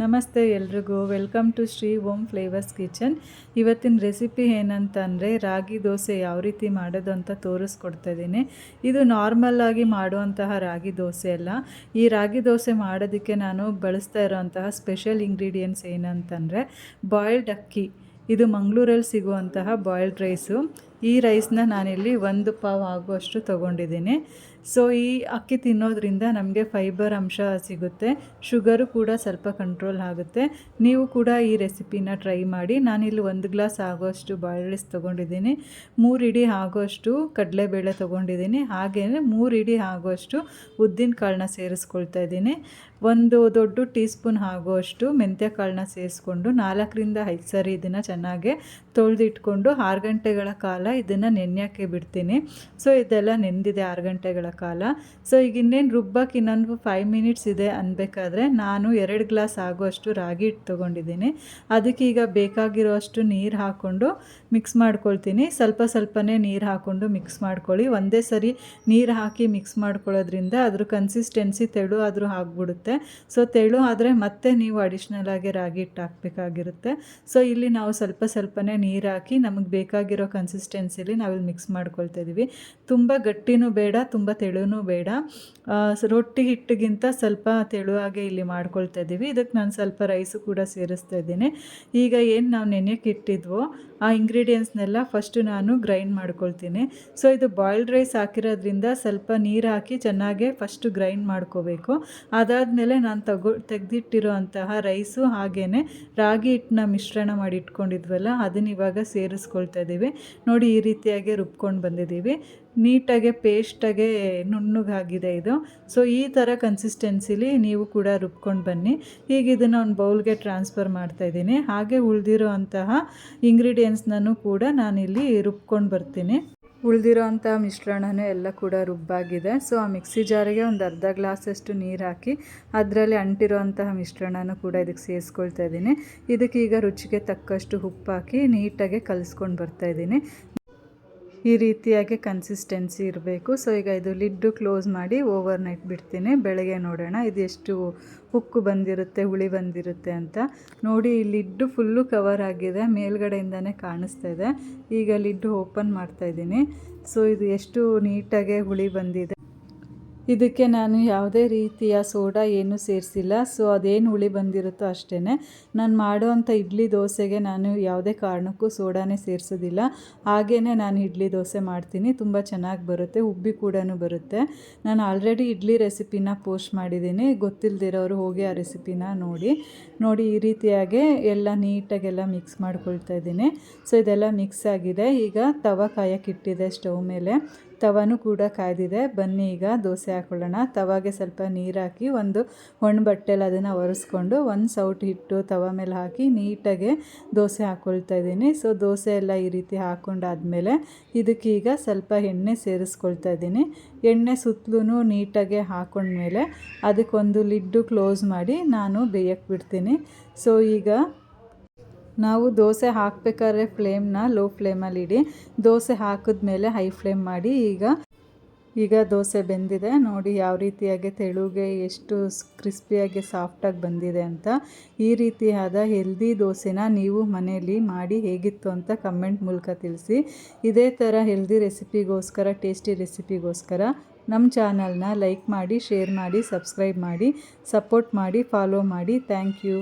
ನಮಸ್ತೆ ಎಲ್ರಿಗೂ, welcome to Shri Om flavours kitchen. ಇವತ್ತಿನ ರೆಸಿಪಿ ಏನಂತಂದರೆ ರಾಗಿ ದೋಸೆ ಯಾವ ರೀತಿ ಮಾಡೋದು ಅಂತ ತೋರಿಸ್ಕೊಡ್ತಾ ಇದ್ದೀನಿ. ಇದು ನಾರ್ಮಲ್ಲಾಗಿ ಮಾಡುವಂತಹ ರಾಗಿ ದೋಸೆ ಅಲ್ಲ. ಈ ರಾಗಿ ದೋಸೆ ಮಾಡೋದಕ್ಕೆ ನಾನು ಬಳಸ್ತಾ ಇರೋಂತಹ ಸ್ಪೆಷಲ್ ಇಂಗ್ರೀಡಿಯೆಂಟ್ಸ್ ಏನಂತಂದರೆ ಬಾಯ್ಲ್ಡ್ ಅಕ್ಕಿ. ಇದು ಮಂಗಳೂರಲ್ಲಿ ಸಿಗುವಂತಹ ಬಾಯ್ಲ್ಡ್ ರೈಸು. ಈ ರೈಸ್ನ ನಾನಿಲ್ಲಿ 1 ಪಾವ್ ಆಗುವಷ್ಟು ತೊಗೊಂಡಿದ್ದೀನಿ. ಸೊ ಈ ಅಕ್ಕಿ ತಿನ್ನೋದ್ರಿಂದ ನಮಗೆ ಫೈಬರ್ ಅಂಶ ಸಿಗುತ್ತೆ, ಶುಗರು ಕೂಡ ಸ್ವಲ್ಪ ಕಂಟ್ರೋಲ್ ಆಗುತ್ತೆ. ನೀವು ಕೂಡ ಈ ರೆಸಿಪಿನ ಟ್ರೈ ಮಾಡಿ. ನಾನಿಲ್ಲಿ 1 ಗ್ಲಾಸ್ ಆಗೋಷ್ಟು ಬಾಯ್ಲ್ಡ್ ರೈಸ್ ತೊಗೊಂಡಿದ್ದೀನಿ, 3 ಇಡಿ ಆಗೋಷ್ಟು ಕಡಲೆಬೇಳೆ ತೊಗೊಂಡಿದ್ದೀನಿ, ಹಾಗೆಯೇ 3 ಇಡಿ ಆಗೋಷ್ಟು ಉದ್ದಿನ ಕಾಳನ್ನ ಸೇರಿಸ್ಕೊಳ್ತಾ ಇದ್ದೀನಿ. 1 ದೊಡ್ಡ ಟೀ ಸ್ಪೂನ್ ಆಗುವಷ್ಟು ಮೆಂತ್ಯ ಕಾಳನ್ನ ಸೇರಿಸ್ಕೊಂಡು 4ರಿಂದ 5 ಸರಿ ಇದನ್ನು ಚೆನ್ನಾಗಿ ತೊಳೆದಿಟ್ಕೊಂಡು 6 ಗಂಟೆಗಳ ಕಾಲ ಇದನ್ನು ನೆನೆಯೋಕ್ಕೆ ಬಿಡ್ತೀನಿ. ಸೊ ಇದೆಲ್ಲ ನೆಂದಿದೆ 6 ಗಂಟೆಗಳ ಕಾಲ. ಸೊ ಈಗ ಇನ್ನೇನು ರುಬ್ಬಕ್ಕೆ ಇನ್ನೊಂದು 5 ಮಿನಿಟ್ಸ್ ಇದೆ ಅನ್ಬೇಕಾದ್ರೆ ನಾನು 2 ಗ್ಲಾಸ್ ಆಗುವಷ್ಟು ರಾಗಿ ಹಿಟ್ಟು ತೊಗೊಂಡಿದ್ದೀನಿ. ಅದಕ್ಕೆ ಈಗ ಬೇಕಾಗಿರೋಷ್ಟು ನೀರು ಹಾಕ್ಕೊಂಡು ಮಿಕ್ಸ್ ಮಾಡ್ಕೊಳ್ತೀನಿ. ಸ್ವಲ್ಪನೇ ನೀರು ಹಾಕ್ಕೊಂಡು ಮಿಕ್ಸ್ ಮಾಡ್ಕೊಳ್ಳಿ. ಒಂದೇ ಸರಿ ನೀರು ಹಾಕಿ ಮಿಕ್ಸ್ ಮಾಡ್ಕೊಳ್ಳೋದ್ರಿಂದ ಅದ್ರ ಕನ್ಸಿಸ್ಟೆನ್ಸಿ ತೆಳು ಆದರೂ ಆಗಿಬಿಡುತ್ತೆ. ಸೊ ತೆಳು ಆದರೆ ಮತ್ತೆ ನೀವು ಅಡಿಷ್ನಲ್ ಆಗಿ ರಾಗಿ ಹಿಟ್ಟು ಹಾಕಬೇಕಾಗಿರುತ್ತೆ. ಸೊ ಇಲ್ಲಿ ನಾವು ಸ್ವಲ್ಪನೇ ನೀರು ಹಾಕಿ ನಮಗೆ ಬೇಕಾಗಿರೋ ಕನ್ಸಿಸ್ಟೆನ್ಸಿಲಿ ನಾವಿಲ್ಲಿ ಮಿಕ್ಸ್ ಮಾಡ್ಕೊಳ್ತಾ ಇದ್ದೀವಿ. ತುಂಬ ಗಟ್ಟಿನೂ ಬೇಡ, ತುಂಬ ತೆಳುನೂ ಬೇಡ. ರೊಟ್ಟಿ ಹಿಟ್ಟಿಗಿಂತ ಸ್ವಲ್ಪ ತೆಳುವಾಗೆ ಇಲ್ಲಿ ಮಾಡ್ಕೊಳ್ತಾ ಇದ್ದೀವಿ. ಇದಕ್ಕೆ ನಾನು ಸ್ವಲ್ಪ ರೈಸು ಕೂಡ ಸೇರಿಸ್ತಾ ಇದ್ದೀನಿ. ಈಗ ಏನು ನಾವು ನೆನೆಯೋಕ್ಕೆ ಇಟ್ಟಿದ್ವೋ ಆ ಇಂಗ್ರೀಡಿಯೆಂಟ್ಸ್ನೆಲ್ಲ ಫಸ್ಟು ನಾನು ಗ್ರೈಂಡ್ ಮಾಡ್ಕೊಳ್ತೀನಿ. ಸೊ ಇದು ಬಾಯ್ಲ್ಡ್ ರೈಸ್ ಹಾಕಿರೋದ್ರಿಂದ ಸ್ವಲ್ಪ ನೀರು ಹಾಕಿ ಚೆನ್ನಾಗೆ ಫಸ್ಟು ಗ್ರೈಂಡ್ ಮಾಡ್ಕೋಬೇಕು. ಅದಾದಮೇಲೆ ನಾನು ತೆಗೆದಿಟ್ಟಿರೋ ಅಂತಹ ರೈಸು ಹಾಗೆಯೇ ರಾಗಿ ಹಿಟ್ಟನ್ನ ಮಿಶ್ರಣ ಮಾಡಿ ಇಟ್ಕೊಂಡಿದ್ವಲ್ಲ ಅದನ್ನ ಇವಾಗ ಸೇರಿಸ್ಕೊಳ್ತಾ ಇದ್ದೀವಿ. ನೋಡಿ, ಈ ರೀತಿಯಾಗಿ ರುಬ್ಕೊಂಡು ಬಂದಿದ್ದೀವಿ. ನೀಟಾಗೆ ಪೇಸ್ಟಾಗೆ ನುಣ್ಣಗಾಗಿದೆ ಇದು. ಸೊ ಈ ಥರ ಕನ್ಸಿಸ್ಟೆನ್ಸಿಲಿ ನೀವು ಕೂಡ ರುಬ್ಕೊಂಡು ಬನ್ನಿ. ಈಗ ಇದನ್ನು ಒಂದು ಬೌಲ್ಗೆ ಟ್ರಾನ್ಸ್ಫರ್ ಮಾಡ್ತಾಯಿದ್ದೀನಿ. ಹಾಗೆ ಉಳಿದಿರೋ ಅಂತಹ ಇಂಗ್ರೀಡಿಯೆಂಟ್ಸ್ನೂ ಕೂಡ ನಾನಿಲ್ಲಿ ರುಬ್ಕೊಂಡು ಬರ್ತೀನಿ. ಉಳಿದಿರೋ ಅಂಥ ಮಿಶ್ರಣನೂ ಎಲ್ಲ ಕೂಡ ರುಬ್ಬಾಗಿದೆ. ಸೊ ಆ ಮಿಕ್ಸಿ ಜಾರಿಗೆ ಒಂದು ಅರ್ಧ ಗ್ಲಾಸಷ್ಟು ನೀರು ಹಾಕಿ ಅದರಲ್ಲಿ ಅಂಟಿರೋ ಅಂತಹ ಮಿಶ್ರಣನೂ ಕೂಡ ಇದಕ್ಕೆ ಸೇರಿಸ್ಕೊಳ್ತಾ ಇದ್ದೀನಿ. ಇದಕ್ಕೆ ಈಗ ರುಚಿಗೆ ತಕ್ಕಷ್ಟು ಉಪ್ಪು ಹಾಕಿ ನೀಟಾಗಿ ಕಲಿಸ್ಕೊಂಡು ಬರ್ತಾಯಿದ್ದೀನಿ. ಈ ರೀತಿಯಾಗಿ ಕನ್ಸಿಸ್ಟೆನ್ಸಿ ಇರಬೇಕು. ಸೊ ಈಗ ಇದು ಲಿಡ್ಡು ಕ್ಲೋಸ್ ಮಾಡಿ ಓವರ್ ನೈಟ್ ಬಿಡ್ತೀನಿ. ಬೆಳಗ್ಗೆ ನೋಡೋಣ ಇದು ಎಷ್ಟು ಉಕ್ಕು ಬಂದಿರುತ್ತೆ, ಹುಳಿ ಬಂದಿರುತ್ತೆ ಅಂತ. ನೋಡಿ, ಈ ಲಿಡ್ಡು ಫುಲ್ಲು ಕವರ್ ಆಗಿದೆ, ಮೇಲ್ಗಡೆಯಿಂದನೇ ಕಾಣಿಸ್ತಾ ಇದೆ. ಈಗ ಲಿಡ್ಡು ಓಪನ್ ಮಾಡ್ತಾಯಿದ್ದೀನಿ. ಸೊ ಇದು ಎಷ್ಟು ನೀಟಾಗೆ ಹುಳಿ ಬಂದಿದೆ. ಇದಕ್ಕೆ ನಾನು ಯಾವುದೇ ರೀತಿಯ ಸೋಡಾ ಏನೂ ಸೇರಿಸಿಲ್ಲ. ಸೊ ಅದೇನು ಹುಳಿ ಬಂದಿರುತ್ತೋ ಅಷ್ಟೇ. ನಾನು ಮಾಡೋವಂಥ ಇಡ್ಲಿ ದೋಸೆಗೆ ನಾನು ಯಾವುದೇ ಕಾರಣಕ್ಕೂ ಸೋಡಾನೇ ಸೇರಿಸೋದಿಲ್ಲ. ಹಾಗೆಯೇ ನಾನು ಇಡ್ಲಿ ದೋಸೆ ಮಾಡ್ತೀನಿ, ತುಂಬ ಚೆನ್ನಾಗಿ ಬರುತ್ತೆ, ಉಬ್ಬಿ ಕೂಡ ಬರುತ್ತೆ. ನಾನು ಆಲ್ರೆಡಿ ಇಡ್ಲಿ ರೆಸಿಪಿನ ಪೋಸ್ಟ್ ಮಾಡಿದ್ದೀನಿ, ಗೊತ್ತಿಲ್ಲದಿರೋರು ಹೋಗಿ ಆ ರೆಸಿಪಿನ ನೋಡಿ. ಈ ರೀತಿಯಾಗಿ ಎಲ್ಲ ನೀಟಾಗೆಲ್ಲ ಮಿಕ್ಸ್ ಮಾಡ್ಕೊಳ್ತಾ ಇದ್ದೀನಿ. ಸೊ ಇದೆಲ್ಲ ಮಿಕ್ಸ್ ಆಗಿದೆ. ಈಗ ತವ ಕಾಯಕ್ಕಿಟ್ಟಿದೆ ಸ್ಟವ್ ಮೇಲೆ. ತವನೂ ಕೂಡ ಕಾಯ್ದಿದೆ. ಬನ್ನಿ ಈಗ ದೋಸೆ ಹಾಕ್ಕೊಳ್ಳೋಣ. ತವಾಗೆ ಸ್ವಲ್ಪ ನೀರು ಹಾಕಿ ಒಂದು ಒಣ ಬಟ್ಟೆಲಿ ಅದನ್ನು ಒರೆಸ್ಕೊಂಡು 1 ಸೌಟ್ ಹಿಟ್ಟು ತವ ಮೇಲೆ ಹಾಕಿ ನೀಟಾಗೆ ದೋಸೆ ಹಾಕ್ಕೊಳ್ತಾ ಇದ್ದೀನಿ. ಸೊ ದೋಸೆ ಎಲ್ಲ ಈ ರೀತಿ ಹಾಕ್ಕೊಂಡಾದ್ಮೇಲೆ ಇದಕ್ಕೀಗ ಸ್ವಲ್ಪ ಎಣ್ಣೆ ಸೇರಿಸ್ಕೊಳ್ತಾ ಇದ್ದೀನಿ. ಎಣ್ಣೆ ಸುತ್ತಲೂ ನೀಟಾಗೆ ಹಾಕ್ಕೊಂಡ್ಮೇಲೆ ಅದಕ್ಕೊಂದು ಲಿಡ್ಡು ಕ್ಲೋಸ್ ಮಾಡಿ ನಾನು ಬೇಯಕ್ಕೆ ಬಿಡ್ತೀನಿ. ಸೊ ಈಗ ನಾವು ದೋಸೆ ಹಾಕಬೇಕಾದ್ರೆ ಫ್ಲೇಮ್ನ ಲೋ ಫ್ಲೇಮಲ್ಲಿ ಇಡಿ. ದೋಸೆ ಹಾಕಿದ್ಮೇಲೆ ಹೈ ಫ್ಲೇಮ್ ಮಾಡಿ. ಈಗ ದೋಸೆ ಬೆಂದಿದೆ. ನೋಡಿ ಯಾವ ರೀತಿಯಾಗಿ ತೆಳುಗೆ ಎಷ್ಟು ಕ್ರಿಸ್ಪಿಯಾಗಿ ಸಾಫ್ಟಾಗಿ ಬಂದಿದೆ ಅಂತ. ಈ ರೀತಿಯಾದ ಹೆಲ್ದಿ ದೋಸೆನ ನೀವು ಮನೆಯಲ್ಲಿ ಮಾಡಿ ಹೇಗಿತ್ತು ಅಂತ ಕಮೆಂಟ್ ಮೂಲಕ ತಿಳಿಸಿ. ಇದೇ ಥರ ಹೆಲ್ದಿ ರೆಸಿಪಿಗೋಸ್ಕರ, ಟೇಸ್ಟಿ ರೆಸಿಪಿಗೋಸ್ಕರ ನಮ್ಮ ಚಾನಲ್ನ ಲೈಕ್ ಮಾಡಿ, ಶೇರ್ ಮಾಡಿ, ಸಬ್ಸ್ಕ್ರೈಬ್ ಮಾಡಿ, ಸಪೋರ್ಟ್ ಮಾಡಿ, ಫಾಲೋ ಮಾಡಿ. Thank you.